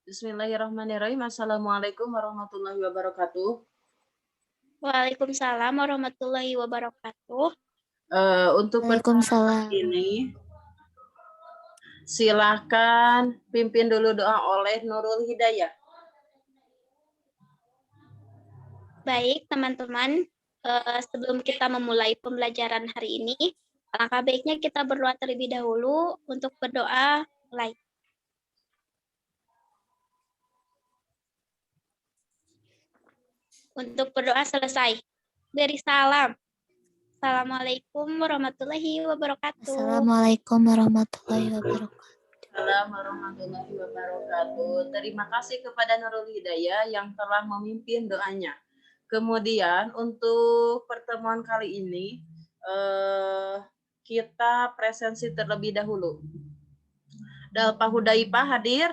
Bismillahirrahmanirrahim. Assalamualaikum warahmatullahi wabarakatuh. Waalaikumsalam warahmatullahi wabarakatuh. Untuk pertemuan Waalaikumsalam. ini, silakan pimpin dulu doa oleh Nurul Hidayah. Baik, teman-teman. Sebelum kita memulai pembelajaran hari ini, alangkah baiknya kita berdoa terlebih dahulu. Untuk berdoa, mulai. Untuk berdoa selesai. Beri salam. Assalamualaikum warahmatullahi wabarakatuh. Assalamualaikum warahmatullahi wabarakatuh. Assalamualaikum warahmatullahi wabarakatuh. Terima kasih kepada Nurul Hidayah yang telah memimpin doanya. Kemudian untuk pertemuan kali ini, kita presensi terlebih dahulu. Dalpa Hudaipah hadir?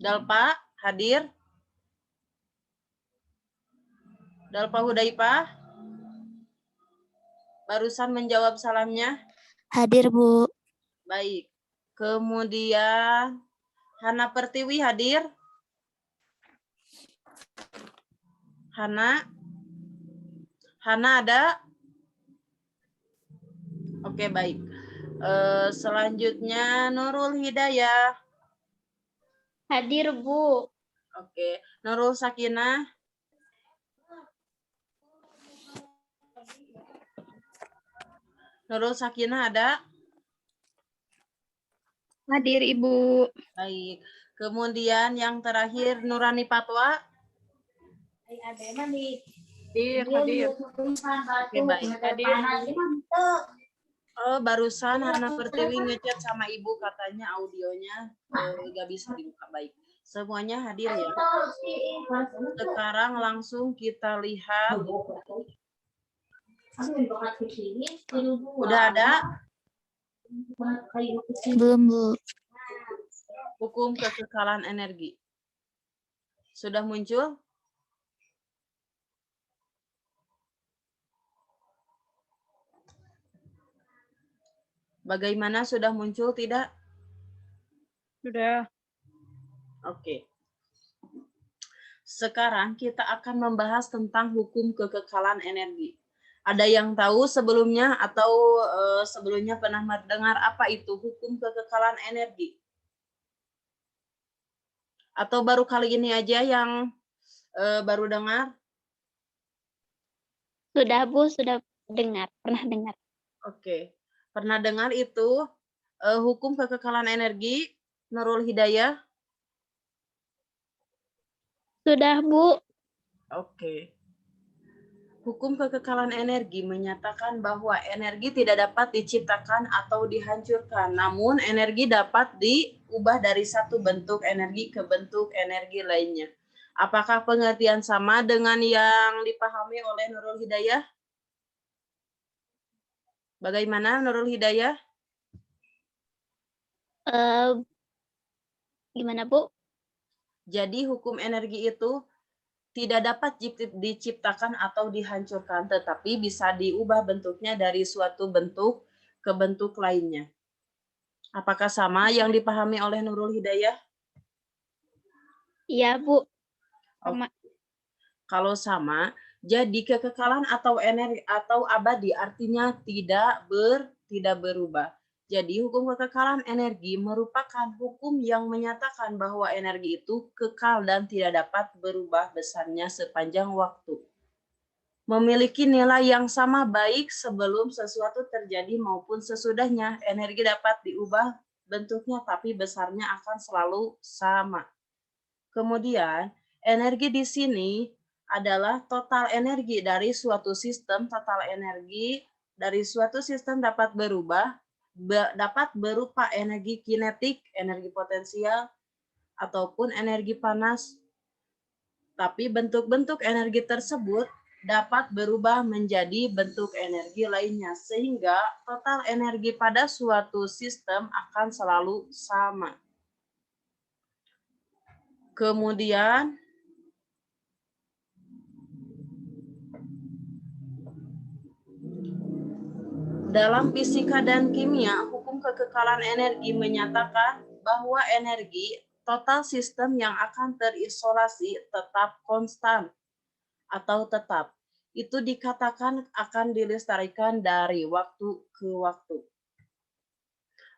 Dalpa hadir? Dalpa Hudaipah? Barusan menjawab salamnya? Hadir, Bu. Baik. Kemudian Hana Pertiwi hadir? Hana? Hana ada? Oke, baik. Selanjutnya Nurul Hidayah. Hadir, Bu. Oke. Nurul Sakinah. Nurul Sakinah ada? Hadir, Ibu. Baik. Kemudian yang terakhir Nurani Patwa. Hadir. Oke, baik. Oh, barusan Hana Pertiwi ngechat sama Ibu katanya audionya nggak bisa dibuka. Baik. Semuanya hadir ya. Sekarang langsung kita lihat. Udah ada? Belum, Bu. Hukum kekekalan energi. Sudah muncul? Bagaimana, sudah muncul tidak? Sudah. Oke. Sekarang kita akan membahas tentang hukum kekekalan energi. Ada yang tahu sebelumnya atau sebelumnya pernah mendengar apa itu hukum kekekalan energi? Atau baru kali ini aja yang baru dengar? Sudah, Bu. Sudah dengar. Pernah dengar. Oke. Pernah dengar itu hukum kekekalan energi, Nurul Hidayah? Sudah, Bu. Oke. Hukum kekekalan energi menyatakan bahwa energi tidak dapat diciptakan atau dihancurkan, namun energi dapat diubah dari satu bentuk energi ke bentuk energi lainnya. Apakah pengertian sama dengan yang dipahami oleh Nurul Hidayah? Bagaimana Nurul Hidayah? Gimana, Bu? Jadi hukum energi itu tidak dapat diciptakan atau dihancurkan, tetapi bisa diubah bentuknya dari suatu bentuk ke bentuk lainnya. Apakah sama yang dipahami oleh Nurul Hidayah? Iya, Bu. Sama. Kalau sama, jadi kekekalan atau energi atau abadi artinya tidak berubah. Jadi hukum kekekalan energi merupakan hukum yang menyatakan bahwa energi itu kekal dan tidak dapat berubah besarnya sepanjang waktu. Memiliki nilai yang sama baik sebelum sesuatu terjadi maupun sesudahnya. Energi dapat diubah bentuknya tapi besarnya akan selalu sama. Kemudian, energi di sini adalah total energi dari suatu sistem. Total energi dari suatu sistem dapat berubah, dapat berupa energi kinetik, energi potensial, ataupun energi panas. Tapi bentuk-bentuk energi tersebut dapat berubah menjadi bentuk energi lainnya, sehingga total energi pada suatu sistem akan selalu sama. Kemudian, dalam fisika dan kimia, hukum kekekalan energi menyatakan bahwa energi total sistem yang akan terisolasi tetap konstan atau tetap. Itu dikatakan akan dilestarikan dari waktu ke waktu.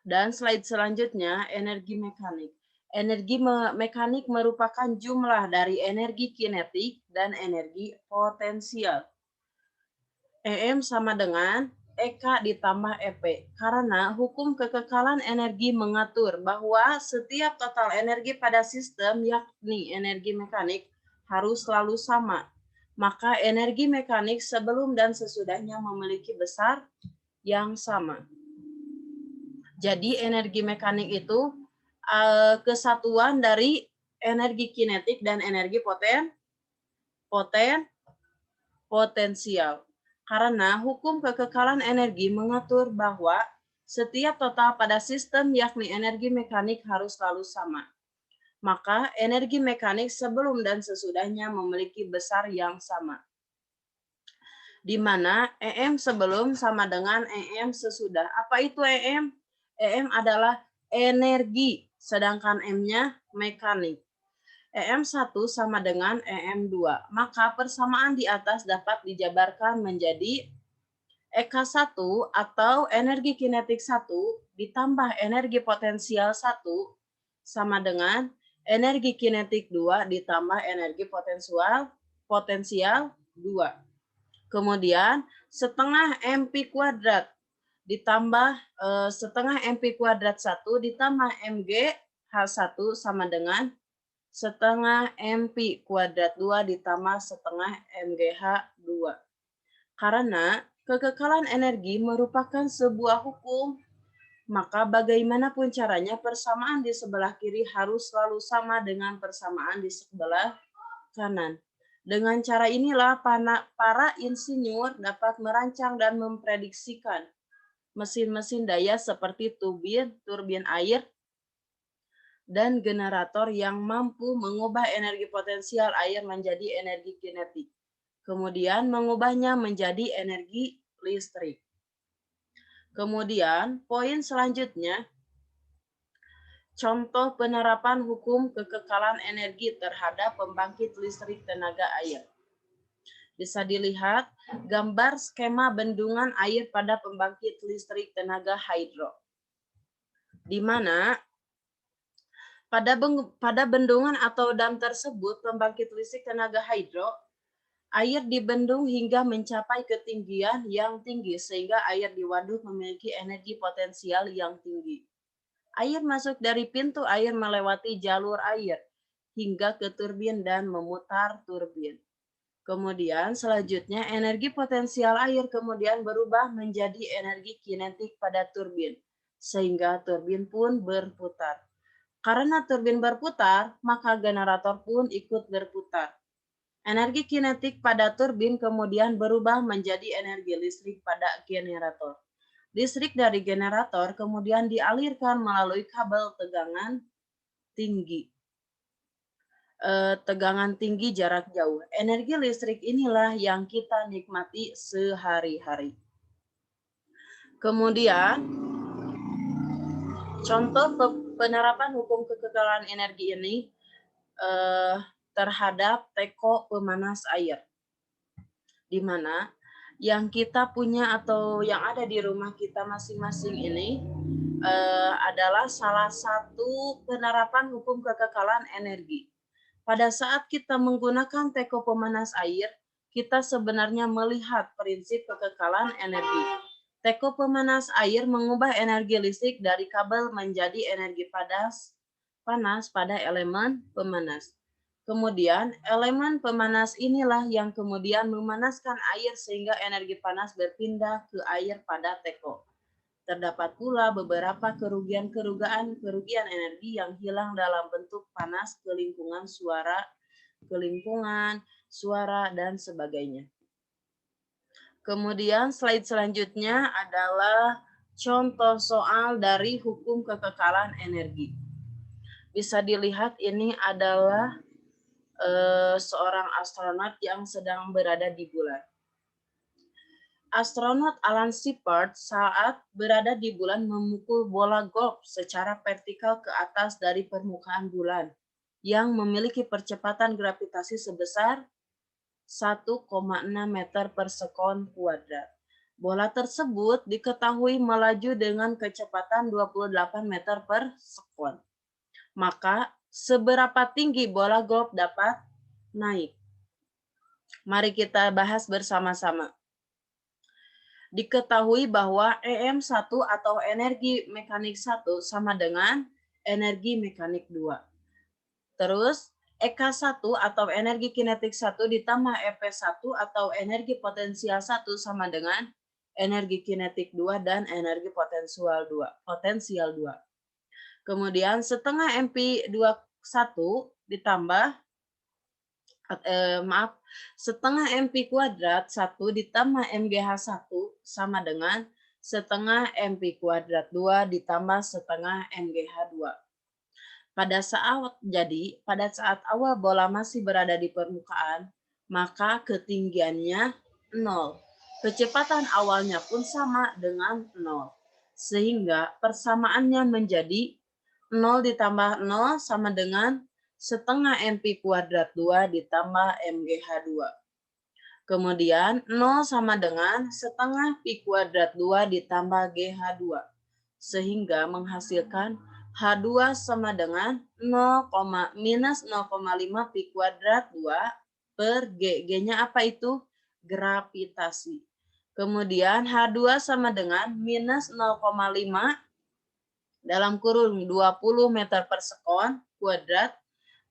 Dan slide selanjutnya, energi mekanik. Energi mekanik merupakan jumlah dari energi kinetik dan energi potensial. EM sama dengan EK ditambah EP. Karena hukum kekekalan energi mengatur bahwa setiap total energi pada sistem, yakni energi mekanik, harus selalu sama. Maka energi mekanik sebelum dan sesudahnya memiliki besar yang sama. Jadi energi mekanik itu kesatuan dari energi kinetik dan energi potensial. Karena hukum kekekalan energi mengatur bahwa setiap total pada sistem yakni energi mekanik harus selalu sama. Maka energi mekanik sebelum dan sesudahnya memiliki besar yang sama. Di mana EM sebelum sama dengan EM sesudah. Apa itu EM? EM adalah energi, sedangkan M-nya mekanik. EM1 sama dengan EM2. Maka persamaan di atas dapat dijabarkan menjadi EK1 atau energi kinetik 1 ditambah energi potensial 1 sama dengan energi kinetik 2 ditambah energi potensial 2. Kemudian setengah MP kuadrat ditambah setengah MP kuadrat 1 ditambah MG H1 sama dengan setengah MP kuadrat 2 ditambah setengah MGH 2. Karena kekekalan energi merupakan sebuah hukum, maka bagaimanapun caranya persamaan di sebelah kiri harus selalu sama dengan persamaan di sebelah kanan. Dengan cara inilah para insinyur dapat merancang dan memprediksikan mesin-mesin daya seperti turbin air, dan generator yang mampu mengubah energi potensial air menjadi energi kinetik, kemudian mengubahnya menjadi energi listrik. Kemudian poin selanjutnya, contoh penerapan hukum kekekalan energi terhadap pembangkit listrik tenaga air. Bisa dilihat gambar skema bendungan air pada pembangkit listrik tenaga hidro, di mana pada bendungan atau dam tersebut pembangkit listrik tenaga hidro, air dibendung hingga mencapai ketinggian yang tinggi sehingga air di waduk memiliki energi potensial yang tinggi. Air masuk dari pintu air melewati jalur air hingga ke turbin dan memutar turbin. Kemudian selanjutnya energi potensial air kemudian berubah menjadi energi kinetik pada turbin sehingga turbin pun berputar. Karena turbin berputar, maka generator pun ikut berputar. Energi kinetik pada turbin kemudian berubah menjadi energi listrik pada generator. Listrik dari generator kemudian dialirkan melalui kabel tegangan tinggi jarak jauh. Energi listrik inilah yang kita nikmati sehari-hari. Kemudian, contoh penerapan hukum kekekalan energi ini terhadap teko pemanas air, di mana yang kita punya atau yang ada di rumah kita masing-masing ini adalah salah satu penerapan hukum kekekalan energi. Pada saat kita menggunakan teko pemanas air, kita sebenarnya melihat prinsip kekekalan energi. Teko pemanas air mengubah energi listrik dari kabel menjadi energi panas pada elemen pemanas. Kemudian elemen pemanas inilah yang kemudian memanaskan air sehingga energi panas berpindah ke air pada teko. Terdapat pula beberapa kerugian energi yang hilang dalam bentuk panas ke lingkungan suara, dan sebagainya. Kemudian slide selanjutnya adalah contoh soal dari hukum kekekalan energi. Bisa dilihat ini adalah seorang astronot yang sedang berada di bulan. Astronot Alan Shepard saat berada di bulan memukul bola golf secara vertikal ke atas dari permukaan bulan yang memiliki percepatan gravitasi sebesar 1,6 meter per sekon kuadrat. Bola tersebut diketahui melaju dengan kecepatan 28 meter per sekon. Maka, seberapa tinggi bola golf dapat naik? Mari kita bahas bersama-sama. Diketahui bahwa EM1 atau energi mekanik 1 sama dengan energi mekanik 2. Terus, EK1 atau energi kinetik 1 ditambah EP1 atau energi potensial 1 sama dengan energi kinetik 2 dan energi potensial 2. Kemudian setengah MP21 ditambah setengah MP kuadrat 1 ditambah MGH1 sama dengan setengah MP kuadrat 2 ditambah setengah MGH2. Pada saat awal bola masih berada di permukaan, maka ketinggiannya 0. Kecepatan awalnya pun sama dengan 0. Sehingga persamaannya menjadi 0 ditambah 0 sama dengan setengah MP kuadrat 2 ditambah MGH2. Kemudian 0 sama dengan setengah Pi kuadrat 2 ditambah GH2. Sehingga menghasilkan H2 sama dengan 0, minus 0,5 Pi kuadrat 2 per G. G-nya apa itu? Gravitasi. Kemudian H2 sama dengan minus 0,5 dalam kurung 20 meter per sekon kuadrat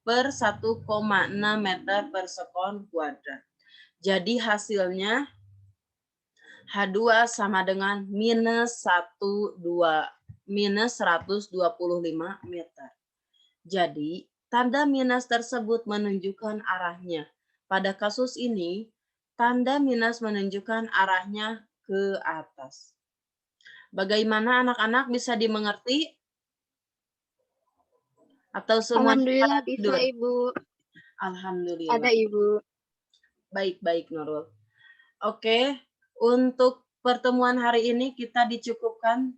per 1,6 meter per sekon kuadrat. Jadi hasilnya H2 sama dengan minus 125 meter. Jadi tanda minus tersebut menunjukkan arahnya. Pada kasus ini, tanda minus menunjukkan arahnya ke atas. Bagaimana anak-anak, bisa dimengerti? Atau semua? Alhamdulillah bisa, Ibu. Alhamdulillah. Ada, Ibu. Baik, Nurul. Oke, untuk pertemuan hari ini kita dicukupkan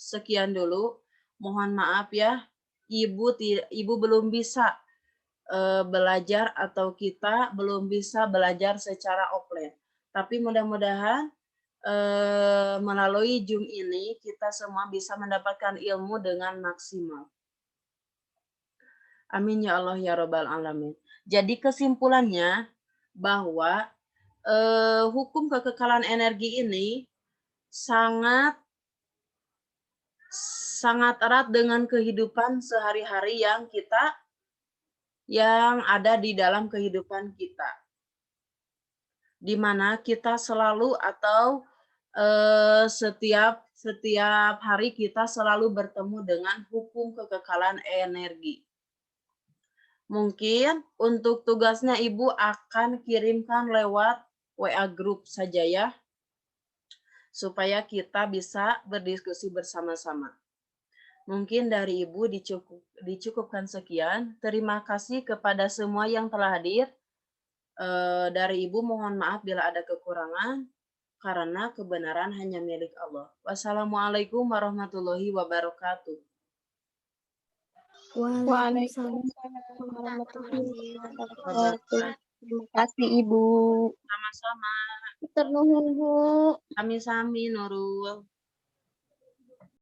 sekian dulu. Mohon maaf ya, Ibu belum bisa belajar atau kita belum bisa belajar secara offline. Tapi mudah-mudahan melalui Zoom ini kita semua bisa mendapatkan ilmu dengan maksimal. Amin ya Allah ya Rabbal Alamin. Jadi kesimpulannya bahwa hukum kekekalan energi ini sangat erat dengan kehidupan sehari-hari yang ada di dalam kehidupan kita, di mana kita selalu atau setiap hari kita selalu bertemu dengan hukum kekekalan energi. Mungkin untuk tugasnya Ibu akan kirimkan lewat WA group saja ya, supaya kita bisa berdiskusi bersama-sama. Mungkin dari Ibu dicukupkan sekian. Terima kasih kepada semua yang telah hadir. Dari Ibu mohon maaf bila ada kekurangan, karena kebenaran hanya milik Allah. Wassalamualaikum warahmatullahi wabarakatuh. Waalaikumsalam warahmatullahi wabarakatuh. Terima kasih, Ibu. Sama-sama. Ternuhun, Bu. Sami-sami, Nurul.